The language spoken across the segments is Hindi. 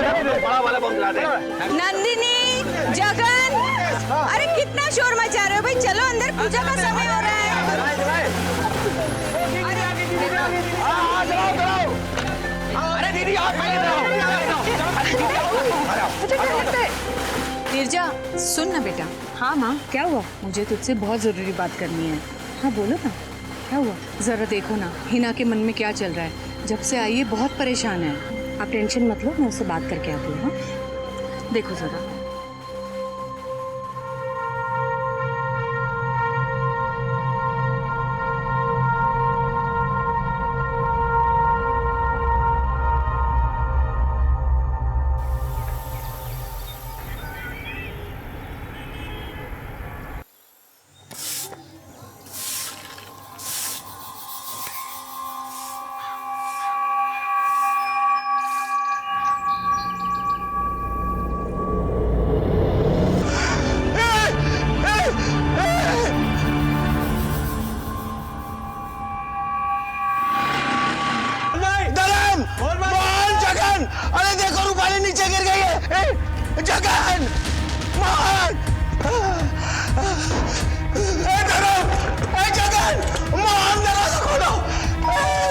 बड़ा वाला बम ला दे। नंदिनी, जगन, अरे कितना शोर मचा रहे हो भाई, चलो अंदर, पूजा का समय हो रहा है। अरे दीदी आप नीरजा, सुन ना बेटा। हाँ माँ, क्या हुआ? मुझे तुझसे बहुत जरूरी बात करनी है। हाँ बोलो ना, क्या हुआ? जरा देखो ना हिना के मन में क्या चल रहा है। जब से आई है बहुत परेशान है। आप टेंशन मत लो, मैं उससे बात करके आती हूँ। हाँ देखो जरा। अरे देखो रूपाली नीचे गिर गई है। जगन, मोहन, जगन, मोहन दरवाजा खोलो,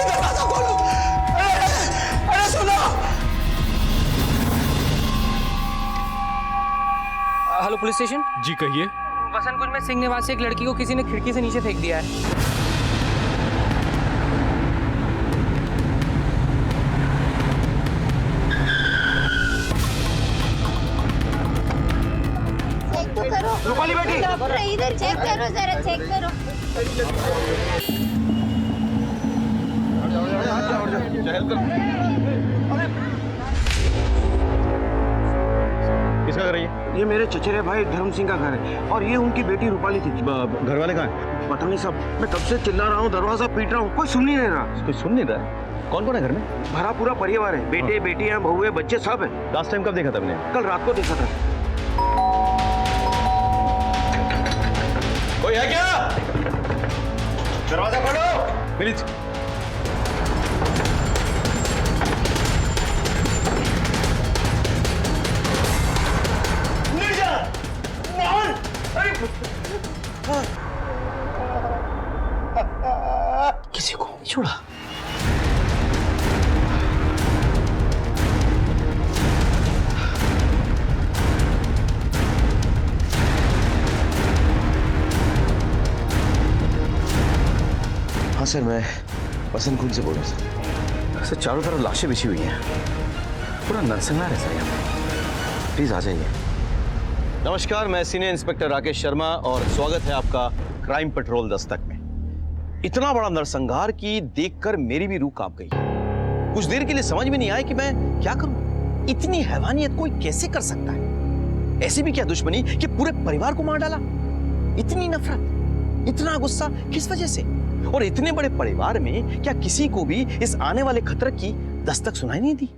दरवाजा खोलो। अरे सुनो। Hello police station. जी कहिए। वसंत कुंज में सिंह निवासी एक लड़की को किसी ने खिड़की से नीचे फेंक दिया है। रूपाली बेटी, इधर चेक करो, जरा चेक करो। किसका घर है ये? ये मेरे चचेरे भाई धर्म सिंह का घर है और ये उनकी बेटी रूपाली थी। घर वाले कहाँ हैं? पता नहीं साहब, मैं कब से चिल्ला रहा हूँ, दरवाजा पीट रहा हूँ, कोई सुन नहीं रहा। कोई सुन नहीं रहा है? कौन कौन है घर में? भरा पूरा परिवार है, बेटे बेटियां बहुएं बच्चे सब है। लास्ट टाइम कब देखा था आपने? कल रात को देखा था। कोई है क्या? दरवाजा खोलो प्लीज। मोहन, किसी को नहीं छोड़ा। हाँ सर, मैं वसंत कुंज से बोल रहा हूँ सर। चारों तरफ लाशें बिछी हुई हैं, पूरा नरसंहार है सर यहाँ पे। प्लीज आ जाइए। नमस्कार, मैं सीनियर इंस्पेक्टर राकेश शर्मा और स्वागत है आपका क्राइम पेट्रोल दस्तक में। इतना बड़ा नरसंहार की देखकर मेरी भी रूह कांप गई। कुछ देर के लिए समझ में नहीं आया कि मैं क्या करूं। इतनी हैवानियत कोई कैसे कर सकता है? ऐसी भी क्या दुश्मनी कि पूरे परिवार को मार डाला? इतनी नफरत, इतना गुस्सा किस वजह से? और इतने बड़े परिवार में क्या किसी को भी इस आने वाले खतरे की दस्तक सुनाई नहीं दी?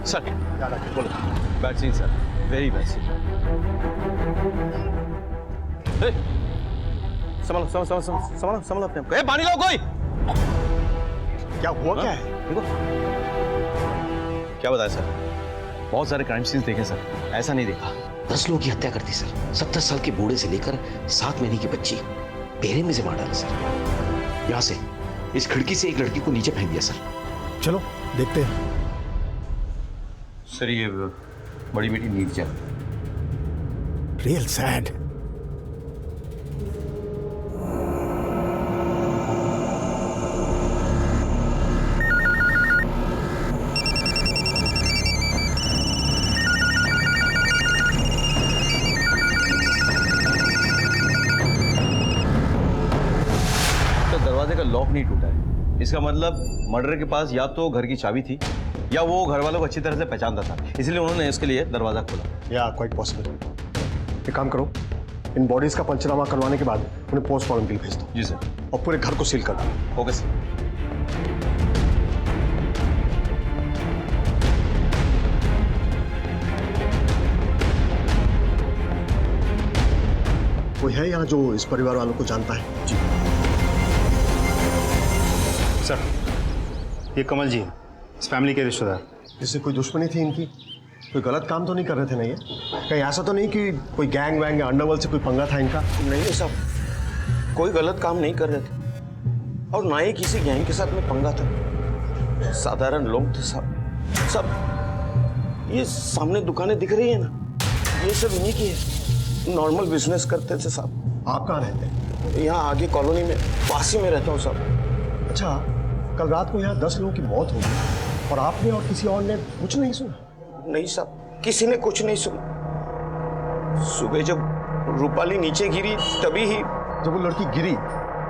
सर बोलो। Bad scene sir, very bad scene. संभालो संभालो संभालो संभालो संभालो अपने आप को। पानी लाओ कोई। क्या हुआ? क्या है? देखो क्या बताया सर, बहुत सारे क्राइम सीन्स देखे सर, ऐसा नहीं देखा। 10 लोगों की हत्या कर दी सर। 70 साल के बूढ़े से लेकर 7 महीने की बच्ची बेरे में से मार डाला सर। यहाँ से इस खिड़की से एक लड़की को नीचे फेंक दिया सर। चलो देखते हैं। सर ये बड़ी बेटी नीरजा। Real sad. दरवाजे का लॉक नहीं टूटा है, इसका मतलब मर्डर के पास या तो घर की चाबी थी या वो घर वालों को अच्छी तरह से पहचानता था, इसलिए उन्होंने इसके लिए दरवाजा खोला। या क्वाइट पॉसिबल। एक काम करो, इन बॉडीज का पंचनामा करवाने के बाद उन्हें पोस्टमार्टम के लिए भेज दो। जी सर। और पूरे घर को सील कर दो। Okay sir. कोई है यहाँ जो इस परिवार वालों को जानता है? जी सर, ये कमल जी इस फैमिली के रिश्तेदार। इससे कोई दुश्मनी थी इनकी? कोई गलत काम तो नहीं कर रहे थे ना ये? कहीं ऐसा तो नहीं कि कोई गैंग वैंग या अंडरवर्ल्ड से कोई पंगा था इनका? नहीं साहब, कोई गलत काम नहीं कर रहे थे और ना ही किसी गैंग के साथ में पंगा था। साधारण लोग थे साहब। सब ये सामने दुकानें दिख रही है ना, ये सब इन्हीं की है। नॉर्मल बिजनेस करते थे साहब। आप कहाँ रहते हैं? यहाँ आगे कॉलोनी में, पास ही में रहता हूँ साहब। अच्छा, कल रात को यहाँ 10 लोगों की मौत हो गई और आपने और किसी और ने कुछ नहीं सुना? नहीं साहब, किसी ने कुछ नहीं सुना। सुबह जब रूपाली नीचे गिरी तभी ही। जब वो लड़की गिरी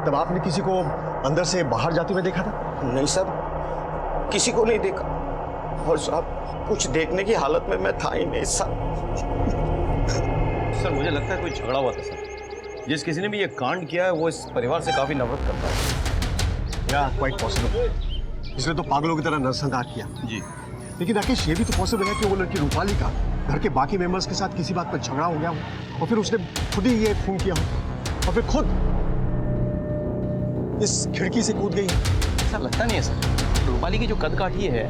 तब आपने किसी को अंदर से बाहर जाते हुए देखा था? नहीं साहब, किसी को नहीं देखा। और साहब कुछ देखने की हालत में मैं था ही नहीं साहब। सर मुझे लगता है कोई झगड़ा हुआ था सर। जिस किसी ने भी ये कांड किया है वो इस परिवार से काफी नफरत करता है। या क्वाइट पॉसिबल। इसने तो पागलों की तरह नरसंहार किया। जी, लेकिन राकेश, ये भी तो पॉसिबल है कि वो लड़की रूपाली का घर के बाकी मेंबर्स के साथ किसी बात पर झगड़ा हो गया हो और फिर उसने खुद ही ये खून किया हो और फिर खुद इस खिड़की से कूद गई। ऐसा लगता नहीं है सर। रूपाली की जो कद काठी है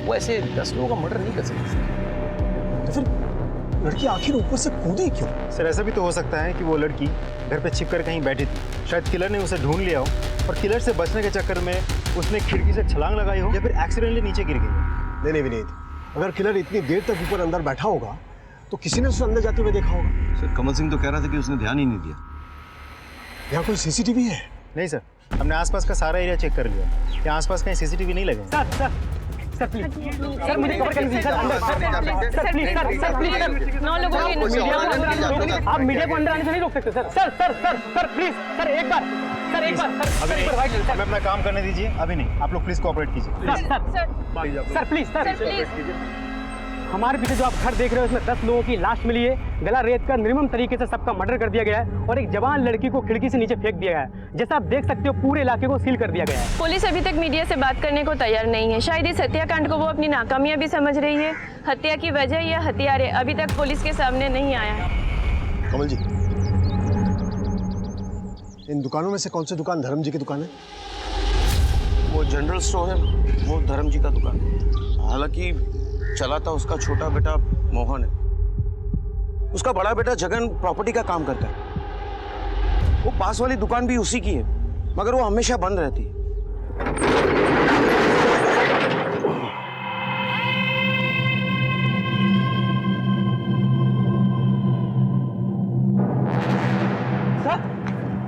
वो ऐसे 10 लोगों का मर्डर नहीं कर सकती। तो फिर लड़की आखिर ऊपर से कूदी क्यों? सर, ऐसा भी तो हो सकता है कि वो लड़की घर पे छिपकर कहीं बैठी थी। शायद किलर ने उसे ढूंढ लिया हो और किलर से बचने के चक्कर में उसने खिड़की से छलांग लगाई हो या फिर एक्सीडेंटली नीचे गिर गई। नहीं विनीत, अगर किलर इतनी देर तक ऊपर अंदर बैठा होगा तो किसी ने उसे अंदर जाते हुए देखा होगा। सर कमल सिंह तो कह रहा था कि उसने ध्यान ही नहीं दिया। यहाँ कोई सीसीटीवी है? नहीं सर, हमने आसपास का सारा एरिया चेक कर लिया। यहाँ आसपास कहीं सीसीटीवी नहीं लगे। सर प्लीज, सर मुझे कवर कर दीजिए सर अंदर। Sir please, sir please, sir 9 लोगों के मीडिया को आप मीडिया को अंदर आने से नहीं रोक सकते सर। सर प्लीज, सर एक बार हमें अपना काम करने दीजिए। अभी नहीं, आप लोग प्लीज कोऑपरेट कीजिए। सर प्लीज, सर हमारे पीछे जो आप घर देख रहे हो इसमें 10 लोगों की लाश मिली है। गला रेत कर निर्मम तरीके से सबका मर्डर कर दिया गया है और एक जवान लड़की को खिड़की से नीचे फेंक दिया गया है। जैसा आप देख सकते हो पूरे इलाके को सील कर दिया गया है। पुलिस अभी तक मीडिया से बात करने को तैयार नहीं है। शायद इस हत्याकांड को वो अपनी नाकामियां भी समझ रही है। हत्या की वजह या हथियार अभी तक पुलिस के सामने नहीं आया है। कमल जी, इन दुकानों में से कौन सी दुकान धर्म जी की दुकान है? वो जनरल स्टोर है, वो धर्म जी का दुकान है। हालांकि चलाता उसका छोटा बेटा मोहन है। उसका बड़ा बेटा जगन प्रॉपर्टी का काम करता है। वो पास वाली दुकान भी उसी की है, मगर वो हमेशा बंद रहती है।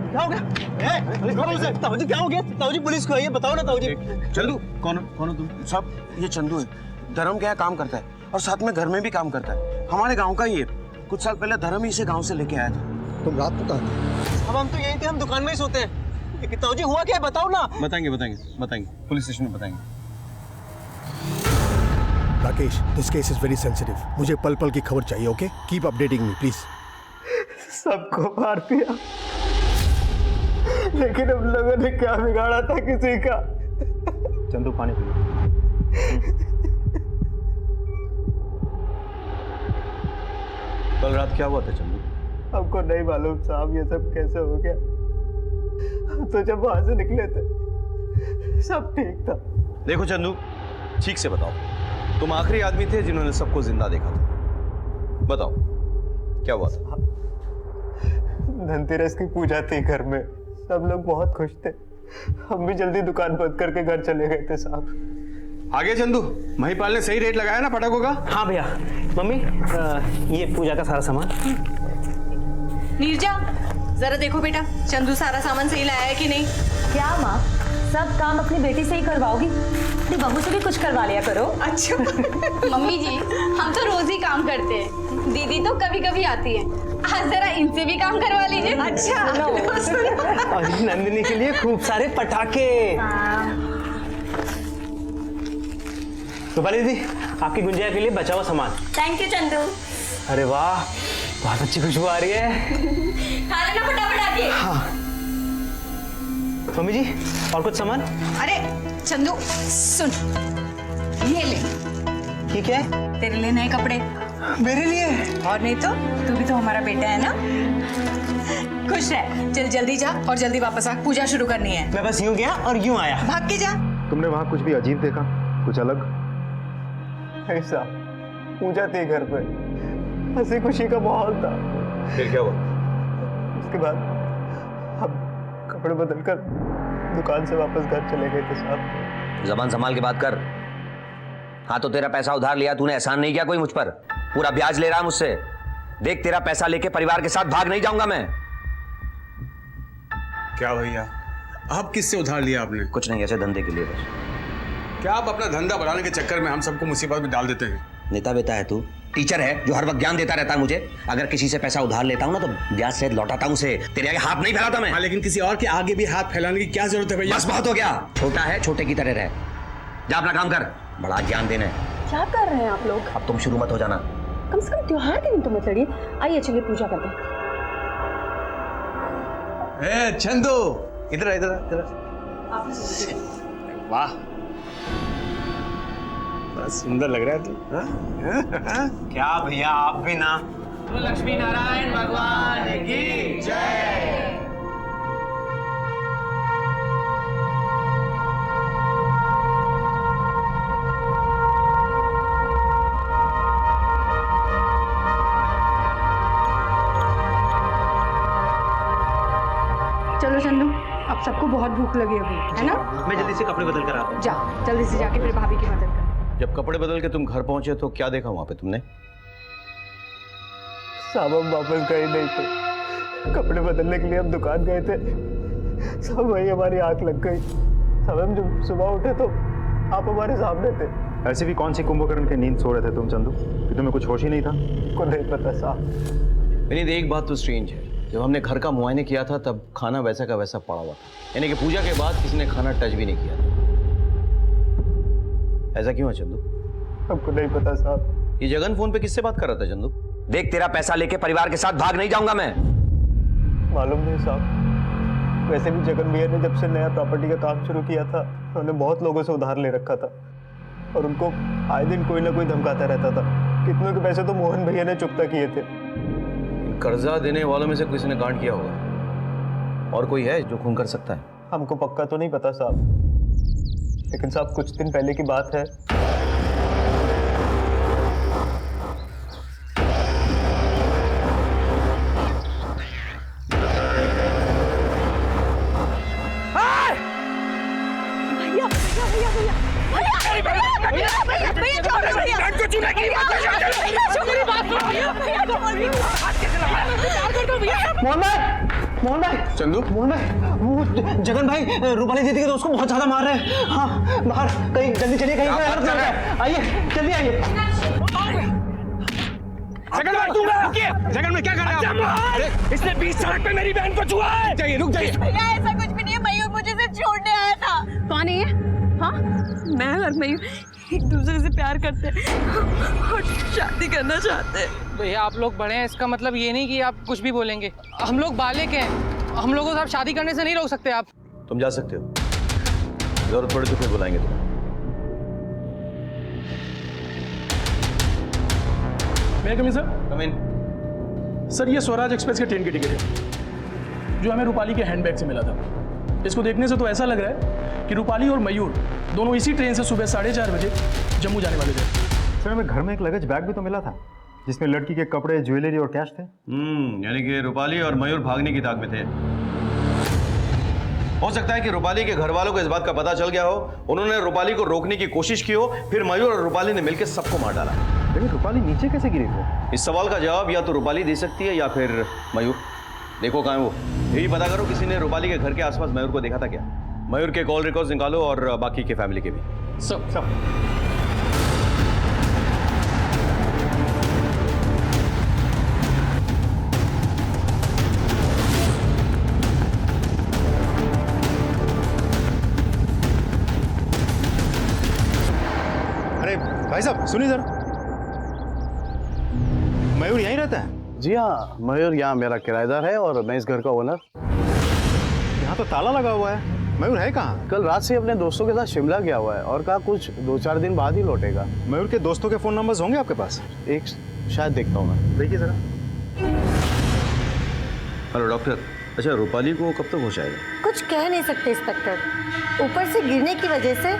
क्या हो गया? ताऊजी क्या हो गया? ताऊजी पुलिस को आइए, बताओ ना ताऊजी। चंदू, कौन हो तुम? साहब ये चंदू है। धर्म के यहाँ काम करता है और साथ में घर में भी काम करता है। हमारे गांव का ही है। कुछ साल पहले धर्म ही इसे गांव से लेके आया था। तुम रात को कहाँ थे? अब हम तो यहीं थे, हम दुकान में ही सोते हैं। ताऊजी हुआ क्या है बताओ ना। बताएंगे पुलिस स्टेशन में बताएंगे। Rakesh, this case is very sensitive. मुझे पल पल की खबर चाहिए। Okay, keep updating me please. सबको मार दिया, लेकिन हम लोगों ने क्या बिगाड़ा था किसी का? चंदू पानी पी। कल रात क्या हुआ था चंदू? हमको नहीं मालूम साहब, ये सब कैसे हो गया। हम तो जब वहां से निकले थे सब ठीक था। देखो चंदू, ठीक से बताओ, तुम आखिरी आदमी थे जिन्होंने सबको जिंदा देखा था। बताओ क्या हुआ था? धनतेरस की पूजा थी घर में, सब लोग बहुत खुश थे। हम भी जल्दी दुकान बंद करके घर चले गए थे साहब। आगे चंदू, महिपाल ने सही रेट लगाया ना पटाखों का? हाँ भैया। मम्मी ये पूजा का सारा सामान। नीरजा, जरा देखो बेटा, चंदू सारा सामान सही लाया है कि नहीं? क्या माँ, सब काम अपनी बेटी से ही करवाओगी? अपनी बहू से भी कुछ करवा लिया करो। अच्छा मम्मी जी, हम तो रोज ही काम करते हैं। दीदी तो कभी कभी आती है। आज जरा इनसे भी काम करवा लीजिए। अच्छा और नंदिनी के लिए खूब सारे पटाखे। रूपाली दीदी, आपकी गुंजिया के लिए बचा हुआ सामान। Thank you Chandu. अरे वाह, बहुत अच्छी खुशबू आ रही है। खा लेना फटाफट आके। हाँ मम्मी जी, और कुछ सामान? अरे चंदू सुन, ये ले। ये क्या है? तेरे लिए नए कपड़े। मेरे लिए? और नहीं तो, तू भी तो हमारा बेटा है ना। रहे। चल जल्दी जा और जल्दी वापस आ, पूजा शुरू करनी है। मैं बस यूं गया और यूं आया। भाग के जा। तुमने वहाँ कुछ भी अजीब देखा, कुछ अलग? ऐसा पूजा थी घर पे, हंसी खुशी का माहौल था। फिर क्या हुआ? उसके बाद हम कपड़े बदलकर दुकान से वापस घर चले गए थे साहब। जबान संभाल के बात कर। हाँ तो तेरा पैसा उधार लिया तूने, एहसान नहीं किया कोई मुझ पर, पूरा ब्याज ले रहा है मुझसे। देख तेरा पैसा लेके परिवार के साथ भाग नहीं जाऊंगा मैं। क्या भैया, आप किससे उधार लिया आपने? कुछ नहीं, ऐसे धंधे के लिए बस। क्या आप अपना धंधा बढ़ाने के चक्कर में हम सबको मुसीबत में डाल देते हैं? नेता बेटा है तू, टीचर है जो हर वक्त ज्ञान देता रहता है मुझे। अगर किसी से पैसा उधार लेता हूं ना तो ब्याज सहित लौटाता हूं उसे, तेरे आगे हाथ नहीं फैलाता मैं। हाँ, लेकिन किसी और के आगे भी हाथ फैलाने की क्या जरूरत है भैया? बस बहुत हो गया, छोटा है छोटे की तरह रहे। जा अपना काम कर, बड़ा ज्ञान देना है। क्या कर रहे हैं आप लोग? अब तुम शुरू मत हो जाना। कम से कम त्योहार के दिन तो मत लड़िए। आइए चलिए पूजा करते हैं। ए चंदू, इधर इधर इधर। वाह, बड़ा सुंदर लग रहा है तू। क्या भैया, आप भी ना। तो लक्ष्मी नारायण भगवान की जय। चलो चंदू, अब सबको बहुत भूख लगी अभी, है ना? मैं जल्दी से कपड़े बदल कर आता हूँ। जा जल्दी से जाके फिर भाभी की मदद कर। जब कपड़े बदल के तुम घर पहुंचे तो क्या देखा वहां पे तुमने? साहब हम वापस गए नहीं थे, कपड़े बदलने के लिए हम दुकान गए थे। सब वही हमारी आंख लग गई। सब हम जब सुबह उठे तो आप हमारे सामने थे। ऐसे भी कौन सी कुंभकर्ण की नींद सो रहे थे तुम चंदू कि तुम्हें कुछ होश ही नहीं था? को नहीं पता साहब। विनीत, एक बात तो स्ट्रेंज है, जब हमने घर का मुआयने किया था तब खाना वैसा का वैसा पड़ा हुआ था, यानी कि पूजा के बाद किसी ने खाना टच भी नहीं किया था। ऐसा क्यों है चंदू? हमको नहीं पता साहब। ये जगन फोन पे किससे बात कर रहा था चंदू? देख तेरा पैसा लेके परिवार के साथ भाग नहीं जाऊंगा मैं। मालूम नहीं साहब, वैसे भी जगन भैया ने जब से नया प्रॉपर्टी का काम शुरू किया था उन्होंने बहुत लोगों से उधार ले रखा था और उनको आए दिन कोई ना कोई धमकाता रहता था। कितनों के पैसे तो मोहन भैया ने चुकता किए थे। कर्जा देने वालों में से किसी ने कांड किया होगा, और कोई है जो खून कर सकता है? हमको पक्का तो नहीं पता साहब, लेकिन साहब कुछ दिन पहले की बात है। मोहन भाई, चंदू, मोहन भाई, वो जगन भाई रूपाली दीदी के दोस्त को बहुत ज्यादा मार रहे हैं। हाँ, बाहर कहीं जल्दी चलिए, कहीं पे हेल्प कर रहे हैं। आइए जल्दी आइए। जगन भाई तुम रुकिए। जगन में क्या कर रहे हो आप? इसने बीच सड़क पे मेरी बहन को छुआ है। जाइए, रुक जाइए। भैया ऐसा कुछ भी नहीं है, मयूर मुझे से छोड़ने आया था। कौन है ये? हाँ, मैं और मयूर एक दूसरे से प्यार करते हैं और शादी करना चाहते हैं। भैया आप लोग बड़े हैं, इसका मतलब ये नहीं कि आप कुछ भी बोलेंगे। हम लोग बालिग हैं, हम लोगों को आप शादी करने से नहीं रोक सकते। आप तुम जा सकते हो, जरूरत पड़े तो फिर बुलाएंगे तुम्हें। मैं कम इन सर? कम इन। सर ये स्वराज एक्सप्रेस के ट्रेन की टिकट है जो हमें रूपाली के हैंडबैग से मिला था। इसको देखने से तो ऐसा लग रहा है कि रूपाली और मयूर दोनों इसी ट्रेन से सुबह 4:30 बजे जम्मू जाने वाले थे। सर हमें घर में एक लगेज बैग भी तो मिला था जिसमें लड़की के कपड़े, ज्वेलरी और कैश थे। यानी कि रूपाली और मयूर भागने की ताक में थे। हो सकता है कि रूपाली के घर वालों को इस बात का पता चल गया हो, उन्होंने रूपाली को रोकने की कोशिश की हो, फिर मयूर और रूपाली ने मिलकर सबको मार डाला। लेकिन रूपाली नीचे कैसे गिरी थी? इस सवाल का जवाब या तो रूपाली दे सकती है या फिर मयूर। देखो कहाँ है वो, यही पता करो किसी ने रूपाली के घर के आसपास मयूर को देखा था क्या? मयूर के कॉल रिकॉर्ड्स निकालो और बाकी के फैमिली के भी। सब अरे भाई साहब सुनिए जरा, मयूर यहीं रहता है? जी हाँ, मयूर यहाँ मेरा किराएदार है और मैं इस घर का ओनर। यहाँ तो ताला लगा हुआ है, मयूर है कहाँ? कल रात से अपने दोस्तों के साथ शिमला गया हुआ है और कहा कुछ 2-4 दिन बाद ही लौटेगा। मयूर के दोस्तों के फोन नंबर्स होंगे आपके पास? एक शायद देखता हूँ मैं। देखिए जरा। हेलो डॉक्टर, अच्छा, रूपाली को कब तक होश आएगा? कुछ कह नहीं सकते इंस्पेक्टर। ऊपर से गिरने की वजह से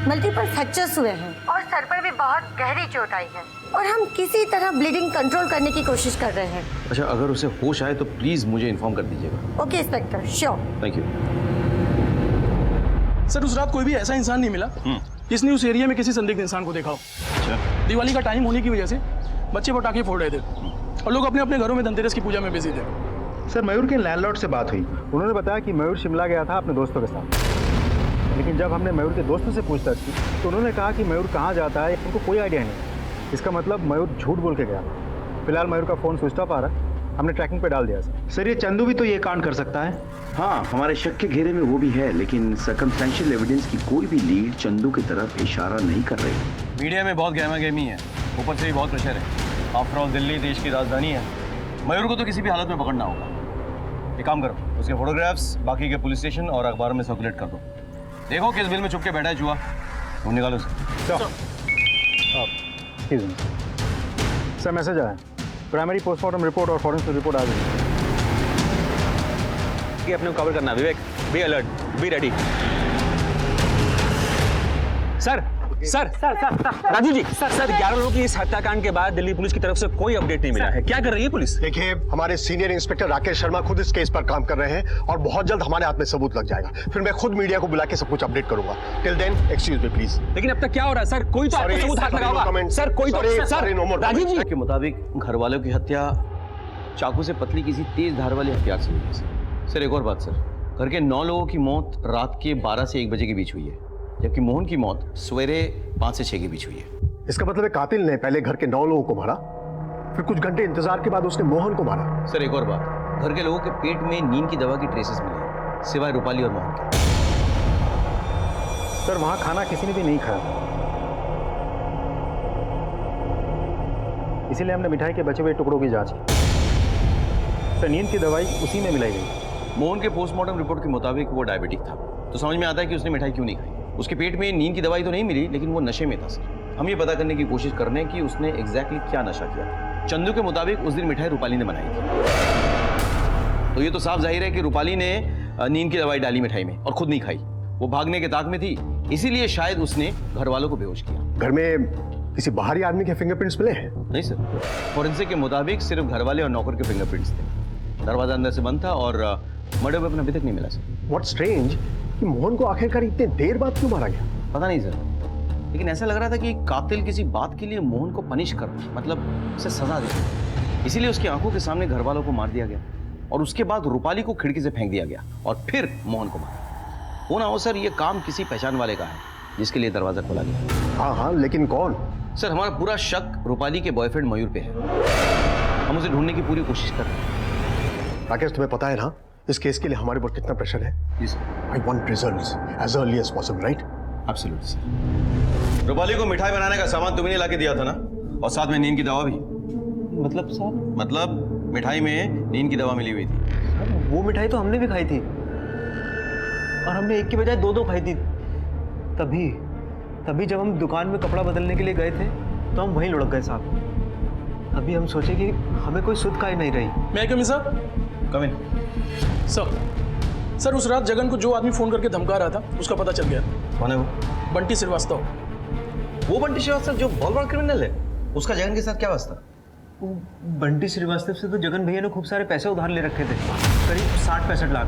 मल्टीपल फ्रैक्चर्स हुए हैं और सर पर भी बहुत गहरी चोट आई है और हम किसी तरह ब्लीडिंग कंट्रोल करने की कोशिश कर रहे हैं। अच्छा, अगर उसे होश आए तो प्लीज मुझे इन्फॉर्म कर दीजिएगा। Okay inspector, sure. Thank you. Sir उस रात कोई भी ऐसा इंसान नहीं मिला जिसने उस एरिया में किसी संदिग्ध इंसान को देखा हो। अच्छा। दिवाली का टाइम होने की वजह से बच्चे पटाखे फोड़ रहे थे और लोग अपने अपने घरों में धनतेरस की पूजा में बिजी थे। सर मयूर के लैंडलॉर्ड से बात हुई, उन्होंने बताया कि मयूर शिमला गया था अपने दोस्तों के साथ, लेकिन जब हमने मयूर के दोस्तों से पूछताछ की तो उन्होंने कहा कि मयूर कहाँ जाता है उनको कोई आइडिया नहीं। इसका मतलब मयूर झूठ बोल के गया। फिलहाल मयूर का फ़ोन स्विच ऑफ आ रहा है, हमने ट्रैकिंग पे डाल दिया। सर ये चंदू भी तो ये कांड कर सकता है। हाँ, हमारे शक के घेरे में वो भी है, लेकिन सर्कमस्टेंशियल एविडेंस की कोई भी लीड चंदू की तरफ इशारा नहीं कर रही। मीडिया में बहुत गहमा गहमी है, ऊपर से भी बहुत प्रेशर है। आफ्टर ऑल दिल्ली देश की राजधानी है, मयूर को तो किसी भी हालत में पकड़ना होगा। एक काम करो, उसके फोटोग्राफ्स बाकी के पुलिस स्टेशन और अखबार में सर्कुलेट कर दो। देखो किस बिल में छुप के बैठा है चूहा, वो निकालो सर मैसेज आया, प्राइमरी पोस्टमार्टम रिपोर्ट और फॉरेंसिक रिपोर्ट आ गई। अपने को कवर करना। Vivek, be alert, be ready. Sir sir sir sir Raju ji, sir 11 लोगों की इस हत्याकांड के बाद दिल्ली पुलिस की तरफ से कोई अपडेट नहीं मिला है। क्या कर रही है पुलिस? देखिए, हमारे सीनियर इंस्पेक्टर राकेश शर्मा खुद इस केस पर काम कर रहे हैं और बहुत जल्द हमारे हाथ में सबूत लग जाएगा। फिर मैं खुद मीडिया को बुला के सब कुछ अपडेट करूंगा। Till then excuse me please. लेकिन अब तक क्या हो रहा है सर? कोई तो आपको सबूत हाथ लगा होगा। सर कोई तो सर राजू जी के मुताबिक घर वालों की हत्या चाकू से पतली किसी तेज धार वाले हथियार से हुई है। सर एक और बात सर, घर के 9 लोगों की मौत रात के 12 से 1 बजे के बीच हुई है, जबकि मोहन की मौत सवेरे 5 से 6 के बीच हुई है। इसका मतलब है कातिल ने पहले घर के 9 लोगों को मारा, फिर कुछ घंटे इंतजार के बाद उसने मोहन को मारा। सर एक और बात, घर के लोगों के पेट में नींद की दवा की ट्रेसेस मिली है, सिवाय रूपाली और मोहन के। सर वहां खाना किसी ने भी नहीं खाया, इसीलिए हमने मिठाई के बचे हुए टुकड़ों की जांच की। सर नींद की दवाई उसी में मिलाई गई। मोहन के पोस्टमार्टम रिपोर्ट के मुताबिक वो डायबिटिक था, तो समझ में आता है कि उसने मिठाई क्यों नहीं खाई। उसके पेट में नींद की दवाई तो नहीं मिली, लेकिन वो नशे में था सर। हम ये पता करने की कोशिश कर रहे हैं कि उसने एग्जैक्टली क्या नशा किया था। चंदू के मुताबिक उस दिन मिठाई रूपाली ने बनाई थी, तो ये तो साफ जाहिर है कि रूपाली ने नींद की दवाई डाली मिठाई में और खुद नहीं खाई। वो भागने के ताक में थी, इसीलिए शायद उसने घर वालों को बेहोश किया। घर में किसी बाहरी आदमी के फिंगरप्रिंट्स मिले हैं? नहीं सर, फॉरेंसिक के मुताबिक सिर्फ घर वाले और नौकर के फिंगरप्रिंट्स थे। दरवाजा अंदर से बंद था और मर्डर वेपन अभी तक नहीं मिला सर। व्हाट स्ट्रेंज कि मोहन को आखिरकार इतने देर बाद क्यों मारा गया? पता नहीं सर, लेकिन ऐसा लग रहा था कि कातिल किसी बात के लिए मोहन को पनिश कर, मतलब उसे सजा दे, इसीलिए उसकी आंखों के सामने घर वालों को मार दिया गया और उसके बाद रूपाली को खिड़की से फेंक दिया गया और फिर मोहन को मारा। हो ना हो सर, ये काम किसी पहचान वाले का है जिसके लिए दरवाजा खोला गया। हाँ, लेकिन कौन? सर हमारा पूरा शक रूपाली के बॉयफ्रेंड मयूर पे है। हम उसे ढूंढने की पूरी कोशिश कर रहे हैं। राकेश, तुम्हें पता है ना इस केस के लिए हमारे ऊपर कितना प्रेशर है? जी sir. I want results as early as possible, right? Absolutely sir. Rupali को मिठाई बनाने का सामान तुमने ला के दिया था ना, और साथ में नींद की दवा भी। मतलब साहब? मतलब मिठाई में नींद की दवा मिली हुई थी। वो मिठाई तो हमने भी खाई थी और हमने एक की बजाय 2 खाई थी। तभी जब हम दुकान में कपड़ा बदलने के लिए गए थे तो हम वहीं लुढ़क गए साहब। अभी हम सोचे कि हमें कोई सुध का ही नहीं रही। मैं कमी सर? कम इन। सर उस रात जगन को जो आदमी फोन करके धमका रहा था उसका पता चल गया। कौन है वो? बंटी श्रीवास्तव। वो बंटी श्रीवास्तव जो बहुत बड़ा क्रिमिनल है, उसका जगन के साथ क्या वास्ता? वो बंटी श्रीवास्तव से तो जगन भैया ने खूब सारे पैसे उधार ले रखे थे, करीब 60-65 लाख,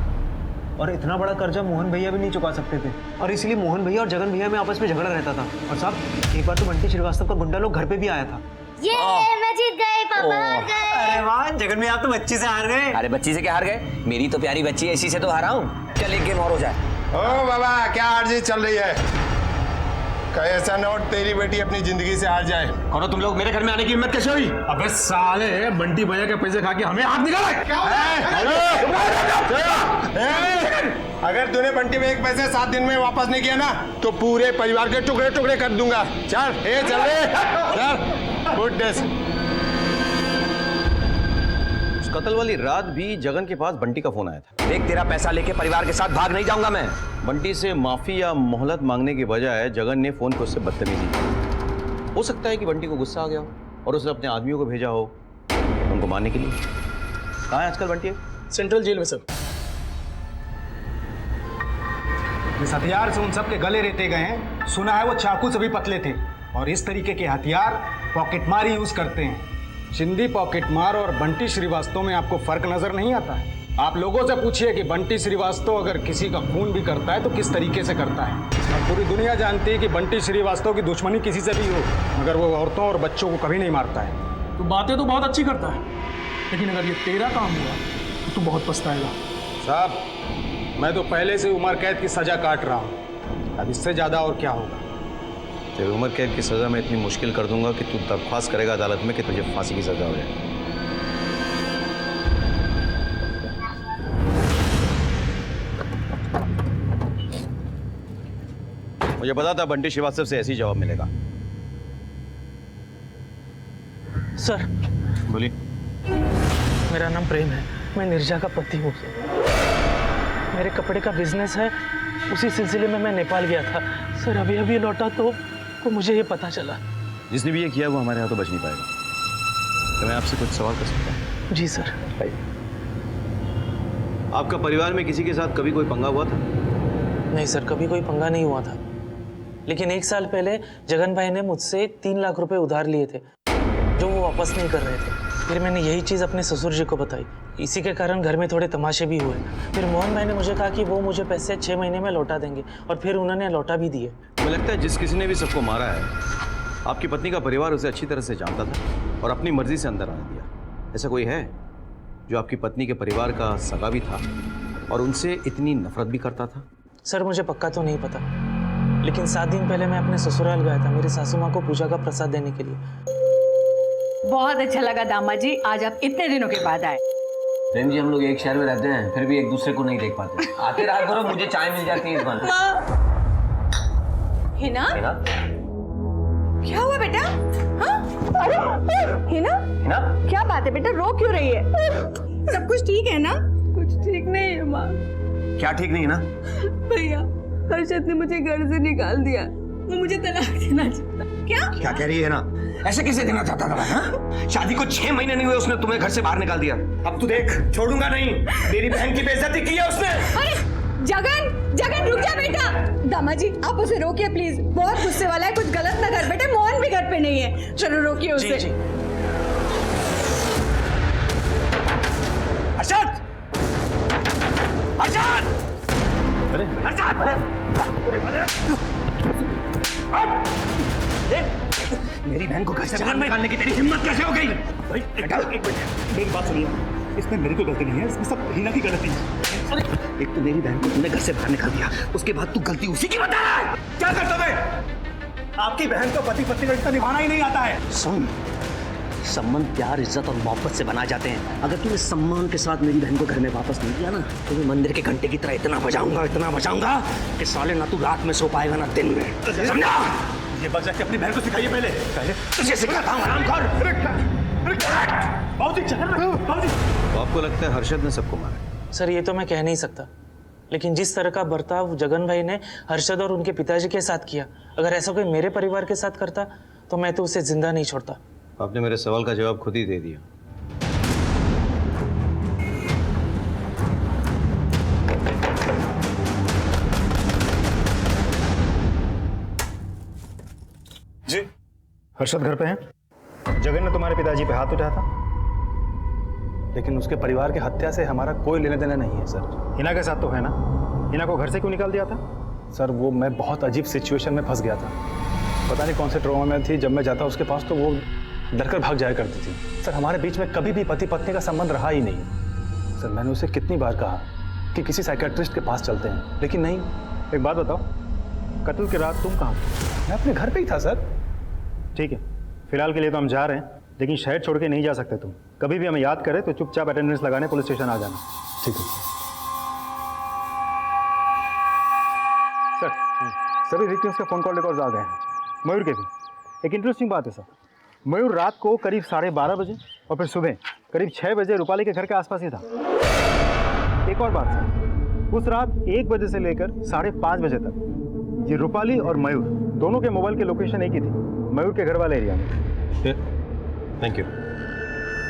और इतना बड़ा कर्जा मोहन भैया भी नहीं चुका सकते थे और इसलिए मोहन भैया और जगन भैया में आपस में झगड़ा रहता था। और साहब एक बार तो बंटी श्रीवास्तव का गुंडा लोग घर पे भी आया था। ये मैं जीत गए, पापा हार गए। अरे वाह जगन भैया, आप तो बच्ची से हार गए। अरे बच्ची से क्या हार गए? मेरी तो प्यारी बच्ची है, इसी से तो हारा हूँ। चल एक गेम और हो जाए। ओ बाबा, क्या हार चल रही है? कहीं ऐसा न हो तेरी बेटी अपनी जिंदगी से हार जाए। कौन हो तुम लोग? मेरे घर में आने की हिम्मत कैसे हुई? अबे साले, बंटी भैया के पैसे खा के हमें हाथ निकाला। अगर तूने बंटी में एक पैसे 7 दिन में वापस नहीं किया ना तो पूरे परिवार के टुकड़े टुकड़े कर दूंगा। चल चल गुड डेस। उस कत्ल वाली रात भी जगन के पास बंटी का फोन आया था। देख, तेरा पैसा लेके परिवार के साथ भाग नहीं जाऊंगा मैं। बंटी से माफी या मोहलत मांगने के बजाय जगन ने फोन पे उससे बदतमीजी की। हो सकता है कि बंटी को गुस्सा आ गया हो और उसने अपने आदमियों को भेजा हो उनको मारने के लिए। कहाँ है आजकल बंटी? सेंट्रल जेल में सर। इस हथियार से उन सब के गले रेते गए हैं। सुना है वो चाकू से भी पतले थे। और इस तरीके के हथियार पॉकेटमार ही यूज करते हैं। चिंदी पॉकेटमार और बंटी श्रीवास्तव में आपको फर्क नजर नहीं आता है? आप लोगों से पूछिए कि बंटी श्रीवास्तव अगर किसी का खून भी करता है तो किस तरीके से करता है। और पूरी दुनिया जानती है कि बंटी श्रीवास्तव की दुश्मनी किसी से भी हो, मगर वो औरतों और बच्चों को कभी नहीं मारता है। तो बातें तो बहुत अच्छी करता है, लेकिन अगर ये तेरा काम हुआ तो तू बहुत पछताएगा। साहब, मैं तो पहले से उम्र कैद की सजा काट रहा हूँ, अब इससे ज्यादा और क्या होगा। तेरी उम्र कैद की सजा मैं इतनी मुश्किल कर दूंगा कि तू दरख्वास्त करेगा अदालत में कि तुझे फांसी की सजा हो जाए। मुझे पता था बंटी श्रीवास्तव से ऐसी जवाब मिलेगा। सर, बोलिए। मेरा नाम प्रेम है, मैं निर्जा का पति हूँ। मेरे कपड़े का बिजनेस है, उसी सिलसिले में मैं नेपाल गया था। सर अभी अभी लौटा तो मुझे ये पता चला। जिसने भी ये किया वो हमारे हाथों बच नहीं पाएगा। तो मैं आपसे कुछ सवाल कर सकता हूँ? जी सर। आपका परिवार में किसी के साथ कभी कोई पंगा हुआ था? नहीं सर, कभी कोई पंगा नहीं हुआ था। लेकिन 1 साल पहले जगन भाई ने मुझसे 3 लाख रुपए उधार लिए थे, जो वो वापस नहीं कर रहे थे। फिर मैंने यही चीज़ अपने ससुर जी को बताई। इसी के कारण घर में थोड़े तमाशे भी हुए। फिर मोहन भाई ने मुझे कहा कि वो मुझे पैसे 6 महीने में लौटा देंगे, और फिर उन्होंने लौटा भी दिए। मुझे लगता है जिस किसी ने भी सबको मारा है, आपकी पत्नी का परिवार उसे अच्छी तरह से जानता था और अपनी मर्जी से अंदर आने दिया। ऐसा कोई है जो आपकी पत्नी के परिवार का सगा भी था और उनसे इतनी नफरत भी करता था? सर मुझे पक्का तो नहीं पता, लेकिन 7 दिन पहले मैं अपने ससुराल गया था मेरी सासू माँ को पूजा का प्रसाद देने के लिए। बहुत अच्छा लगा दामाद जी, आज आप इतने दिनों के बाद आए। प्रेम जी, हम लोग एक शहर में रहते हैं, फिर भी एक दूसरे को नहीं देख पाते। आते रहा करो, मुझे चाय मिल जाती है इस बार। हिना? हिना? क्या हुआ बेटा? हाँ? हिना? हिना? क्या बात है बेटा, रो क्यों रही है? सब कुछ ठीक है ना? कुछ ठीक नहीं है माँ। क्या ठीक नहीं है ना? भैया, हर्षद ने मुझे घर से निकाल दिया, वो मुझे तलाक देना चाहता। क्या कह रही है ना? ऐसे कैसे देना चाहता था? हाँ? शादी को 6 महीने नहीं हुए उसने तुम्हें घर से बाहर निकाल दिया। अब तू देख, छोड़ूंगा नहीं। मेरी बहन की बेइज्जती की है उसने। अरे जगन रुक जा बेटा। दामाद जी आप उसे रोकिए प्लीज, बहुत गुस्से वाला है, कुछ गलत ना कर बेटे। मोहन भी घर पे नहीं है, चलो रोकिए उसे। जी। अर्षद! अर्षद! अरे अर्षद! मेरी बहन को घर से बाहर निकालने की तेरी हिम्मत कैसे हो गई? मेरी बात सुनिए, इसमें मेरी कोई गलती नहीं है, इसमें सब हिना की गलती है। एक तो मेरी बहन को तुमने घर से बाहर निकाल दिया, उसके बाद तू गलती उसी की बता रहा है। क्या करता मैं? आपकी बहन को पति पत्नी का रिश्ता निभाना ही नहीं आता है। सुन, संबंध प्यार, इज्जत और मोहब्बत से बनाए जाते हैं। अगर तूने सम्मान के साथ मेरी बहन को घर में वापस नहीं किया ना, तो मैं मंदिर के घंटे की तरह इतना बजाऊंगा कि साले ना तू रात में सो पाएगा ना दिन में। समझा? ये बजा के अपनी बहन को सिखाइए पहले। तुझे सिखाता हूँ, हरामखोर। तो आपको लगता है हर्षद ने सबको मारा? सर ये तो मैं कह नहीं सकता, लेकिन जिस तरह का बर्ताव जगन भाई ने हर्षद और उनके पिताजी के साथ किया, अगर ऐसा कोई मेरे परिवार के साथ करता तो मैं तो उसे जिंदा नहीं छोड़ता। आपने मेरे सवाल का जवाब खुद ही दे दिया। जी, हर्षद घर पे हैं? जगन ने तुम्हारे पिताजी पे हाथ उठाया था, लेकिन उसके परिवार की हत्या से हमारा कोई लेना देना नहीं है सर। हिना के साथ तो है ना? हिना को घर से क्यों निकाल दिया था? सर वो मैं बहुत अजीब सिचुएशन में फंस गया था, पता नहीं कौन से ट्रॉमा में थी। जब मैं जाता उसके पास तो वो डरकर भाग जाया करती थी। सर हमारे बीच में कभी भी पति पत्नी का संबंध रहा ही नहीं। सर मैंने उसे कितनी बार कहा कि किसी साइकेट्रिस्ट के पास चलते हैं, लेकिन नहीं। एक बात बताओ, कत्ल की रात तुम कहाँ थे? मैं अपने घर पे ही था सर। ठीक है, फिलहाल के लिए तो हम जा रहे हैं, लेकिन शहर छोड़ के नहीं जा सकते तुम। कभी भी हमें याद करें तो चुपचाप अटेंडेंस लगाने पुलिस स्टेशन आ जाना। ठीक है सर। सभी विक्टिम्स के फ़ोन कॉल रिकॉर्ड्स आ गए हैं, मयूर के भी। एक इंटरेस्टिंग बात है सर, मयूर रात को करीब 12:30 बजे और फिर सुबह करीब 6 बजे रूपाली के घर के आसपास ही था। एक और बात सर, उस रात 1 बजे से लेकर 5:30 बजे तक ये रूपाली और मयूर दोनों के मोबाइल की लोकेशन एक ही थी, मयूर के घर वाले एरिया में। Thank you.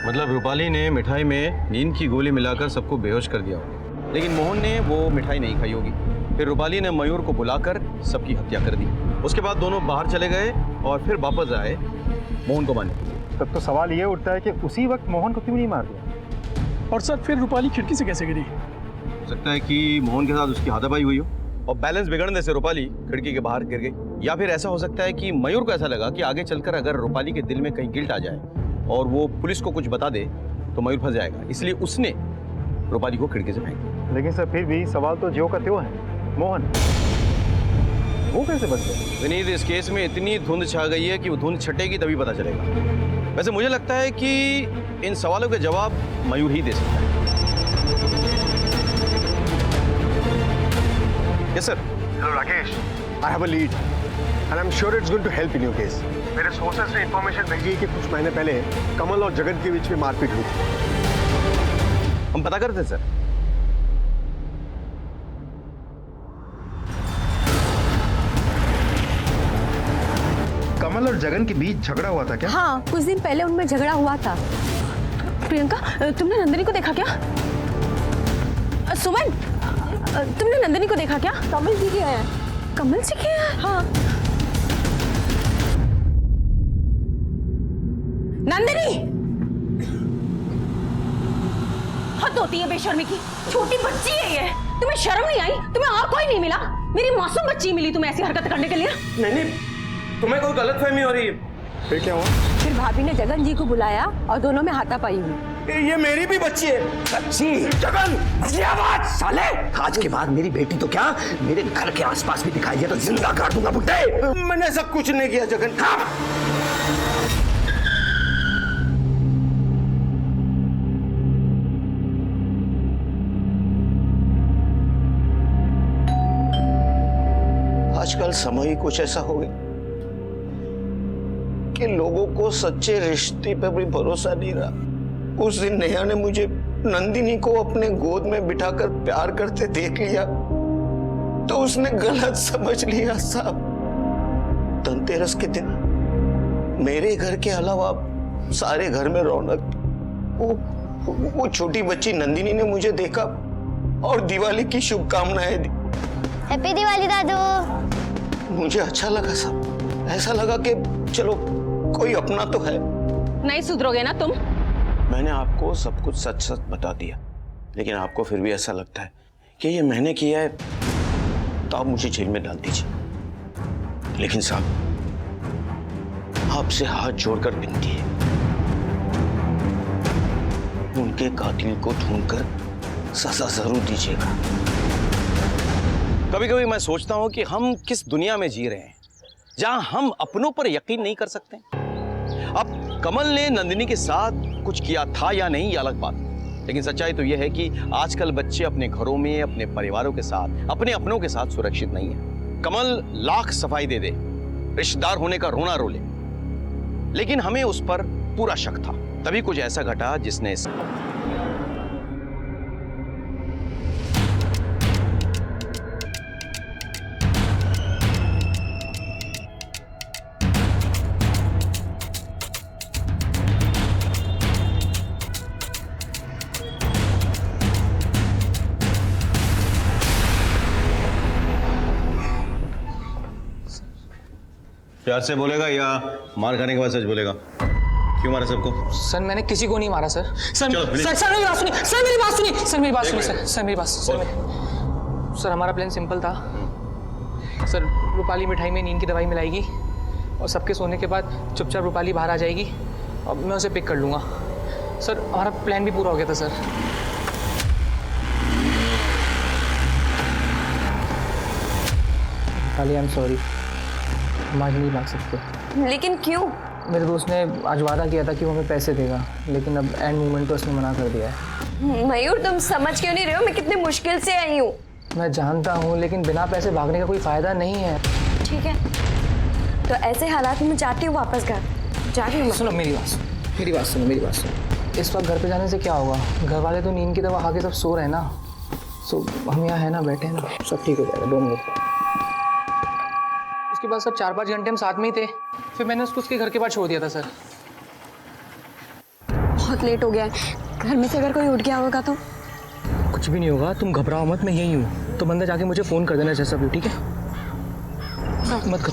मतलब रूपाली ने मिठाई में नींद की गोली मिलाकर सबको बेहोश कर दिया होगा, लेकिन मोहन ने वो मिठाई नहीं खाई होगी। फिर रूपाली ने मयूर को बुलाकर सबकी हत्या कर दी। उसके बाद दोनों बाहर चले गए और फिर वापस आए मोहन को मारने। तब तो सवाल ये उठता है कि उसी वक्त मोहन को क्यों नहीं मार दिया? और सर फिर रूपाली खिड़की से कैसे गिरी? हो सकता है कि मोहन के साथ उसकी हाथापाई हुई हो और बैलेंस बिगड़ने से रूपाली खिड़की के बाहर गिर गई। या फिर ऐसा हो सकता है कि मयूर को ऐसा लगा कि आगे चलकर अगर रूपाली के दिल में कहीं गिल्ट आ जाए और वो पुलिस को कुछ बता दे तो मयूर फंस जाएगा, इसलिए उसने रूपाली को खिड़की से फेंक दिया। लेकिन सर फिर भी सवाल तो ज्यों का त्यों है, मोहन वो कैसे बच गया? विनीत, इस केस में इतनी धुंध छा गई है कि वो धुंध छटेगी तभी पता चलेगा। वैसे मुझे लगता है कि इन सवालों के जवाब मयूर ही दे सकता है। Yes sir. Hello Rakesh, I have a lead and I am sure it's going to help in your case. मेरे सोर्सेस ने इंफॉर्मेशन भेजी है कि कुछ महीने पहले कमल और जगन के बीच में मारपीट हुई थी। हम पता करते सर। कमल और जगन के बीच झगड़ा हुआ था क्या? हाँ, कुछ दिन पहले उनमें झगड़ा हुआ था। प्रियंका, तुमने नंदिनी को देखा क्या? सुमन, तुमने नंदिनी को देखा क्या? कमल जी के हैं। कमल जी के हैं? हाँ। नंदिनी, हद होती है बेशर्मी की। छोटी बच्ची है ये, तुम्हें शर्म नहीं आई? तुम्हें और कोई नहीं मिला? मेरी मासूम बच्ची मिली तुम्हें ऐसी हरकत करने के लिए? नहीं, तुम्हें कोई गलतफहमी हो रही है। फिर क्या हुआ? फिर भाभी ने जगन जी को बुलाया और दोनों में हाथापाई हुई। ये मेरी भी बच्ची है। बच्ची? जगन, असली आवाज साले। आज के बाद मेरी बेटी तो क्या मेरे घर के आसपास भी दिखाई दिया तो जिंदा काट दूंगा बुड्ढे। मैंने ऐसा कुछ नहीं किया जगन। आजकल समय ही कुछ ऐसा हो गया कि लोगों को सच्चे रिश्ते पर भी भरोसा नहीं रहा। उस दिन नेहा ने मुझे नंदिनी को अपने गोद में बिठाकर प्यार करते देख लिया तो उसने गलत समझ लिया साहब। धनतेरस के दिन मेरे घर के अलावा सारे घर में रौनक। वो छोटी बच्ची नंदिनी ने मुझे देखा और दिवाली की शुभकामनाएं दी। हैप्पी दिवाली दादू। मुझे अच्छा लगा साहब, ऐसा लगा कि चलो कोई अपना तो है। नहीं सुधरोगे ना तुम? मैंने आपको सब कुछ सच सच बता दिया, लेकिन आपको फिर भी ऐसा लगता है कि ये मैंने किया है तो आप मुझे जेल में डाल दीजिए। लेकिन साहब, आपसे हाथ जोड़कर विनती है, उनके कातिल को ढूंढकर सजा जरूर दीजिएगा। कभी कभी मैं सोचता हूं कि हम किस दुनिया में जी रहे हैं जहां हम अपनों पर यकीन नहीं कर सकते। अब कमल ने नंदिनी के साथ कुछ किया था या नहीं, ये अलग बात, लेकिन सच्चाई तो यह है कि आजकल बच्चे अपने घरों में अपने परिवारों के साथ, अपने अपनों के साथ सुरक्षित नहीं है। कमल लाख सफाई दे दे, रिश्तेदार होने का रोना रो ले, लेकिन हमें उस पर पूरा शक था। तभी कुछ ऐसा घटा जिसने प्यार से बोलेगा या मार खाने के बाद सच बोलेगा? क्यों मारा सबको? सर मैंने किसी को नहीं मारा सर। सर चलो, सर मेरी बात सुनिए, सर मेरी बात सुनिए, सर मेरी बात सुनिए, सर मेरी बात सर हमारा प्लान सिंपल था सर। रूपाली मिठाई में नींद की दवाई मिलाएगी और सबके सोने के बाद चुपचाप रूपाली बाहर आ जाएगी और मैं उसे पिक कर लूँगा। सर हमारा प्लान भी पूरा हो गया था sir. Rupali I am sorry, हम आज नहीं भाग सकते। लेकिन क्यों? मेरे दोस्त ने आज वादा किया था कि वो हमें पैसे देगा, लेकिन अब एंड मोमेंट पे उसने मना कर दिया है। मयूर, तुम समझ क्यों नहीं रहे हो? मैं कितनी मुश्किल से आई हूँ। मैं जानता हूँ, लेकिन बिना पैसे भागने का कोई फायदा नहीं है। ठीक है, तो ऐसे हालात में जाती हूँ वापस घर। जा रही हूँ। सुनो मेरी बात सुनो, मेरी बात सुनो, मेरी बात सुनो। इस वक्त घर पे जाने से क्या होगा? घर वाले तो नींद की दवा खा के सब सो रहे हैं ना। सो हम यहाँ है ना, बैठे हैं ना, सब ठीक हो जाएगा। Don't worry. उसके बाद सर 4-5 घंटे हम साथ में ही थे, फिर मैंने उसको उसके घर के पास छोड़ दिया था सर। बहुत लेट हो गया है, घर में से अगर कोई उठ गया होगा तो? कुछ भी नहीं होगा, तुम घबराओ मत, मैं यही हूँ। तुम अंदर जाके मुझे फ़ोन कर देना जैसा भी, ठीक है? मत कर।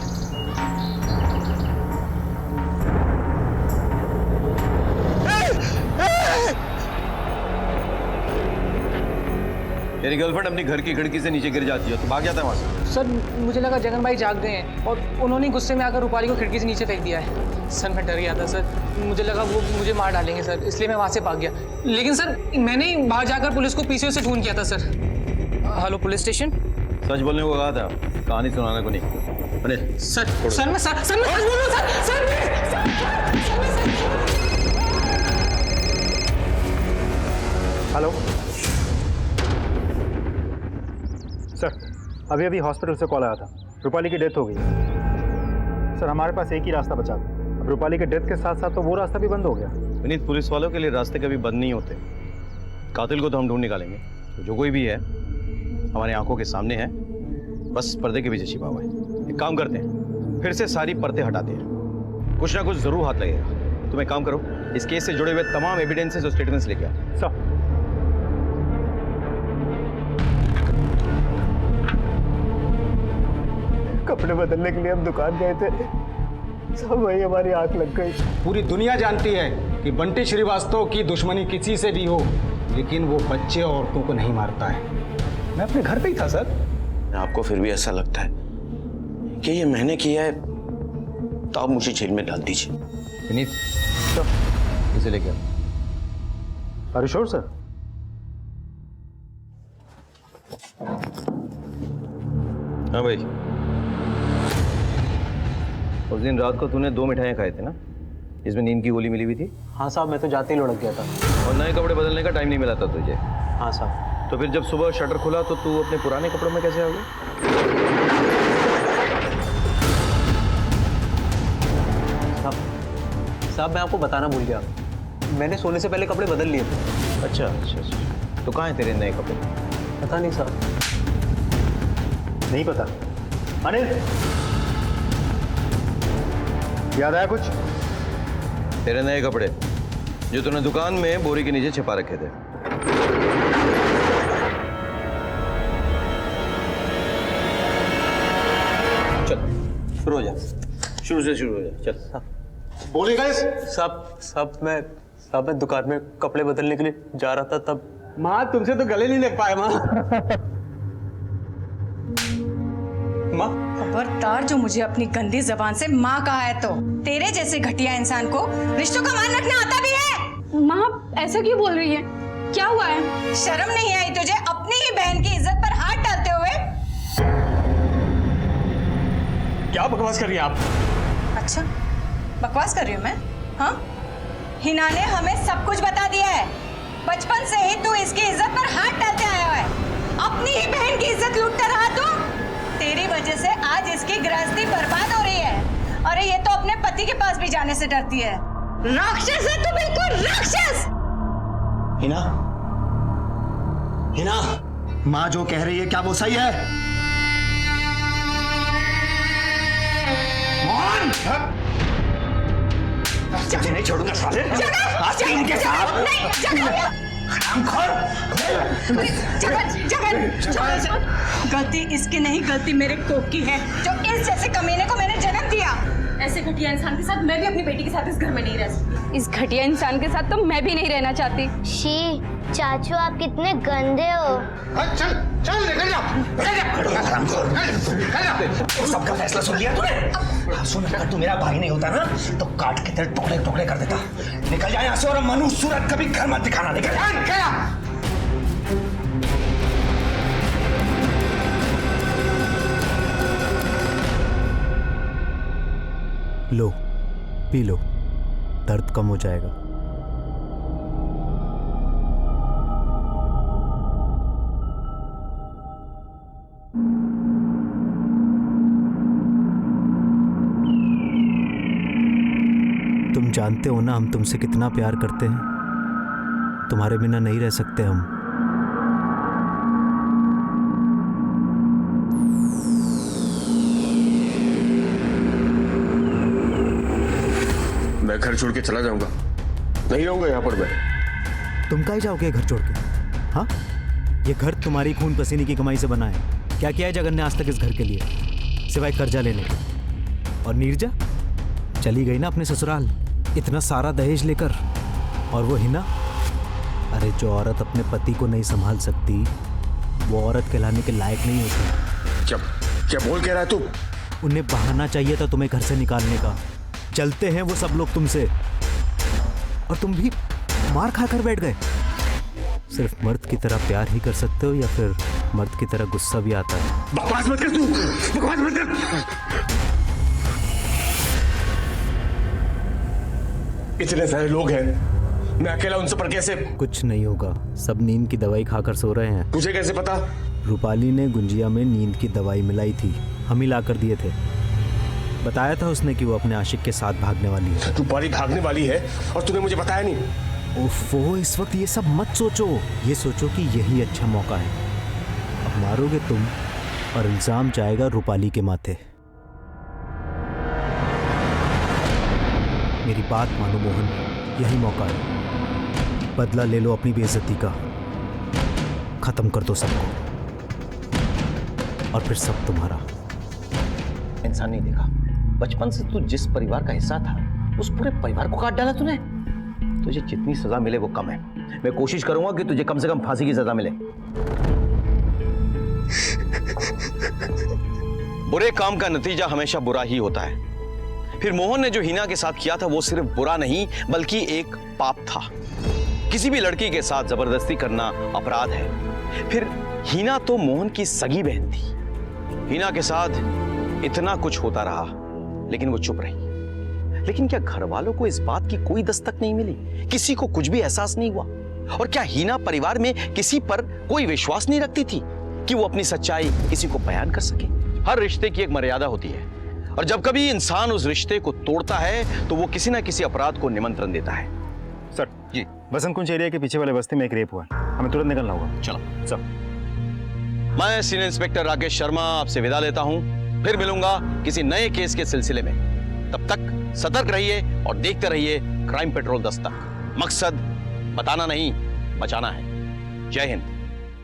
तेरी गर्लफ्रेंड अपनी घर की खिड़की से नीचे गिर जाती है तो भाग जाता है वहाँ से। सर मुझे लगा जगन भाई जाग गए हैं और उन्होंने गुस्से में आकर रूपाली को खिड़की से नीचे फेंक दिया है। सर मैं डर गया था सर, मुझे लगा वो मुझे मार डालेंगे सर, इसलिए मैं वहाँ से भाग गया। लेकिन सर मैंने ही बाहर जाकर पुलिस को पीसीओ से फ़ोन किया था सर। Hello police station. सच बोलने को कहा था, कहानी सुनाने को नहीं। अरे सर मैं सच बोल रहा हूँ सर। हेलो सर, अभी अभी हॉस्पिटल से कॉल आया था, रूपाली की डेथ हो गई। सर हमारे पास एक ही रास्ता बचा था, अब रूपाली के डेथ के साथ साथ तो वो रास्ता भी बंद हो गया। विनीत, पुलिस वालों के लिए रास्ते कभी बंद नहीं होते। कातिल को तो हम ढूंढ निकालेंगे, तो जो कोई भी है हमारी आंखों के सामने है, बस पर्दे के पीछे छिपा हुआ है। एक काम करते हैं, फिर से सारी पर्दे हटाते हैं, कुछ ना कुछ जरूर हाथ लगेगा। तुम एक काम करो, इस केस से जुड़े हुए तमाम एविडेंसेस और स्टेटमेंट्स लेके आओ। सर कपड़े बदलने के लिए हम दुकान गए थे, सब वही हमारी आंख लग गई। पूरी दुनिया जानती है कि बंटी श्रीवास्तव की दुश्मनी किसी से भी हो, लेकिन वो बच्चे और औरतों को नहीं मारता है। मैं अपने घर पे ही था सर। आपको फिर भी ऐसा लगता है कि ये मैंने किया है, तो आप मुझे जेल में डाल दीजिए। विनीत, इसे लेके आओ। Are you sure sir? हाँ भाई, उस दिन रात को तूने 2 मिठाइयाँ खाए थे ना, इसमें नींद की गोली मिली हुई थी। हाँ साहब, मैं तो जाते ही लुढ़क गया था। और नए कपड़े बदलने का टाइम नहीं मिला था तुझे। हाँ साहब। तो फिर जब सुबह शटर खुला तो तू अपने पुराने कपड़ों में कैसे आ गया? साहब मैं आपको बताना भूल गया, मैंने सोने से पहले कपड़े बदल लिए थे। अच्छा अच्छा अच्छा, तो कहाँ हैं तेरे नए कपड़े? पता नहीं साहब। नहीं पता। अनिल, याद आया कुछ? तेरे नए कपड़े जो तूने दुकान में बोरी के नीचे छिपा रखे थे। चल शुरू हो जा, शुरू से शुरू हो जा, चल। बोलेगा साहब मैं दुकान में कपड़े बदलने के लिए जा रहा था, तब माँ तुमसे तो गले नहीं लग पाए माँ। माँ खबरदार जो मुझे अपनी गंदी जबान से माँ कहा है तो तेरे जैसे घटिया इंसान को रिश्तों का मान रखना आता भी है। माँ ऐसा क्यों बोल रही है? क्या हुआ है? शर्म नहीं आई तुझे अपनी ही बहन की इज्जत पर हाथ डालते हुए? क्या बकवास कर रही है आप? अच्छा बकवास कर रही हूँ मैं? हाँ, हिना ने हमें सब कुछ बता दिया है। बचपन से ही तू इसकी इज्जत पर हाथ डालते आया है, अपनी ही बहन की इज्जत लूटता रहा तू। तेरी वजह से आज इसकी गृहस्थी बर्बाद हो रही है। अरे ये तो अपने पति के पास भी जाने से डरती है। राक्षस है तू, बिल्कुल राक्षस। हिना, हिना, माँ जो कह रही है क्या वो सही है? मोहन, तुझे नहीं छोड़ूंगा साले। आज इनके साथ गलती इसकी नहीं, गलती मेरे कोक की है जो इस जैसे कमीने को मैंने जन्म दिया। ऐसे घटिया इंसान के साथ मैं भी अपनी बेटी के साथ इस घर में नहीं रह सकती। इस घटिया इंसान के साथ तो मैं भी नहीं रहना चाहती। शी, चाचू आप कितने गंदे हो। चल चल निकल जा। सबका फैसला सुन लिया तूने? सुन, अगर तू मेरा भाई नहीं होता ना तो काट के तेरे टुकड़े टुकड़े कर देता। निकल जा यहाँ से और मनुष्य सूरत कभी घर मत दिखाना। निकल जा। लो पी लो, दर्द कम हो जाएगा। तुम जानते हो ना हम तुमसे कितना प्यार करते हैं, तुम्हारे बिना नहीं रह सकते हम। मैं घर छोड़ के चला जाऊंगा, नहीं रहूंगा यहाँ पर मैं। तुम काहे जाओगे घर छोड़ के? हाँ, ये घर तुम्हारी खून पसीने की कमाई से बना है। क्या किया है जगन ने आज तक इस घर के लिए, सिवाय कर्जा लेने के? और नीरजा चली गई ना अपने ससुराल, इतना सारा दहेज लेकर। और वो हिना, अरे जो औरत अपने पति को नहीं संभाल सकती वो औरत कहलाने के लायक नहीं होती। क्या बोल कह रहा है तू? उन्हें बहाना चाहिए था तुम्हें घर से निकालने का। चलते हैं वो सब लोग तुमसे, और तुम भी मार खाकर बैठ गए। सिर्फ मर्द की तरह प्यार ही कर सकते हो या फिर मर्द की तरह गुस्सा भी आता है? बकवास मत कर तू, बकवास मत कर। इतने सारे लोग हैं, मैं अकेला उनसे पर कैसे? कुछ नहीं होगा, सब नींद की दवाई खाकर सो रहे हैं। तुझे कैसे पता? रूपाली ने गुंजिया में नींद की दवाई मिलाई थी, हम ही ला कर दिए थे। बताया था उसने कि वो अपने आशिक के साथ भागने वाली है। रूपाली भागने वाली है और तूने मुझे बताया नहीं? ओफो, इस वक्त ये सब मत सोचो, ये सोचो कि यही अच्छा मौका है। अब मारोगे तुम और इल्जाम जाएगा रूपाली के माथे। मेरी बात मानो मोहन, यही मौका है। बदला ले लो अपनी बेइज्जती का, खत्म कर दो सबको और फिर सब तुम्हारा। इंसान नहीं देखा, बचपन से तू जिस परिवार का हिस्सा था उस पूरे परिवार को काट डाला तूने। तुझे जितनी सजा मिले वो कम है। मैं कोशिश करूंगा कि तुझे कम से कम फांसी की सजा मिले। बुरे काम का नतीजा हमेशा बुरा ही होता है। फिर मोहन ने जो हिना के साथ किया था वो सिर्फ बुरा नहीं बल्कि एक पाप था। किसी भी लड़की के साथ जबरदस्ती करना अपराध है। फिर हिना तो मोहन की सगी बहन थी। हिना के साथ इतना कुछ होता रहा लेकिन वो चुप रही। लेकिन क्या घर वालों को इस बात की कोई दस्तक नहीं मिली? किसी को कुछ भी एहसास नहीं हुआ? और क्या हिना परिवार में किसी पर कोई विश्वास नहीं रखती थी कि वो अपनी सच्चाई किसी को बयान कर सके? हर रिश्ते की एक मर्यादा होती है और जब कभी इंसान उस रिश्ते को तोड़ता है तो वो किसी ना किसी अपराध को निमंत्रण देता है। सर जी, बसंत कुंज एरिया के पीछे वाले बस्ती में एक रेप हुआ है, हमें तुरंत निकलना होगा। चलो सब। मैं सीनियर इंस्पेक्टर राकेश शर्मा आपसे विदा लेता हूं, फिर मिलूंगा किसी नए केस के सिलसिले में। तब तक सतर्क रहिए और देखते रहिए क्राइम पेट्रोल दस्तक। मकसद बताना नहीं, बचाना है। जय हिंद।